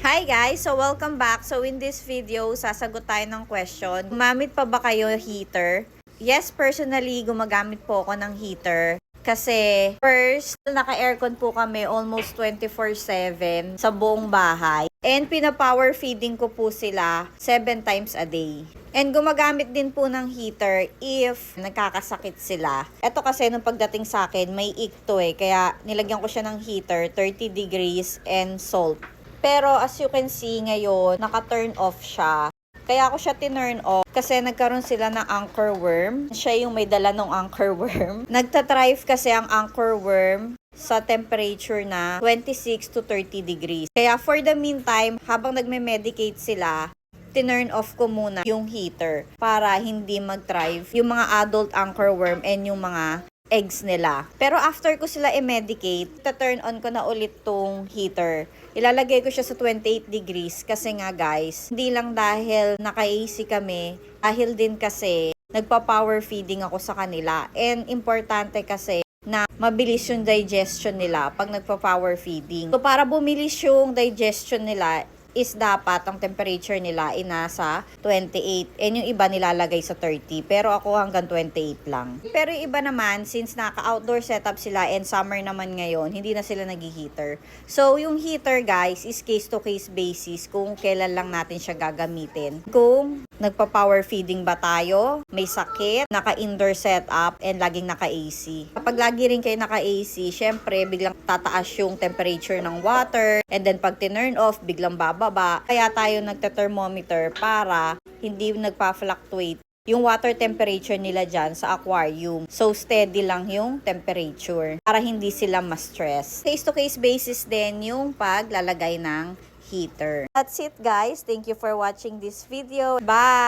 Hi guys! So welcome back. So in this video, sasagot tayo ng question. Gumamit pa ba kayo heater? Yes, personally, gumagamit po ako ng heater. Kasi first, naka-aircon po kami almost 24/7 sa buong bahay. And pina-power feeding ko po sila 7 times a day. And gumagamit din po ng heater if nagkakasakit sila. Ito kasi nung pagdating sa akin, may ikto kaya nilagyan ko siya ng heater, 30 degrees and salt. Pero as you can see ngayon, naka-turn off siya. Kaya ako siya tinurn off kasi nagkaroon sila ng anchor worm. Siya yung may dala ng anchor worm. Nagta-thrive kasi ang anchor worm sa temperature na 26 to 30 degrees. Kaya for the meantime, habang nagme-medicate sila, tinurn off ko muna yung heater para hindi mag-thrive yung mga adult anchor worm and yung mga eggs nila. Pero after ko sila i-medicate, ta-turn on ko na ulit tong heater. Ilalagay ko siya sa 28 degrees kasi nga guys, hindi lang dahil naka-AC kami, dahil din kasi nagpa-power feeding ako sa kanila. And importante kasi na mabilis yung digestion nila pag nagpa-power feeding. So para bumilis yung digestion nila, is dapat ang temperature nila ay nasa 28. And yung iba nilalagay sa 30. Pero ako hanggang 28 lang. Pero yung iba naman, since naka-outdoor setup sila and summer naman ngayon, hindi na sila nag-heater. So yung heater guys is case-to-case basis kung kailan lang natin siya gagamitin. Kung nagpa-power feeding ba tayo, may sakit, naka-indoor setup, and laging naka-AC. Kapag lagi rin kayo naka-AC, syempre biglang tataas yung temperature ng water, and then pag tinurn off, biglang bababa. Kaya tayo nagte-thermometer para hindi nagpa-fluctuate yung water temperature nila dyan sa aquarium. So, steady lang yung temperature para hindi sila ma-stress. Case-to-case basis din yung paglalagay ng heater. That's it guys. Thank you for watching this video. Bye!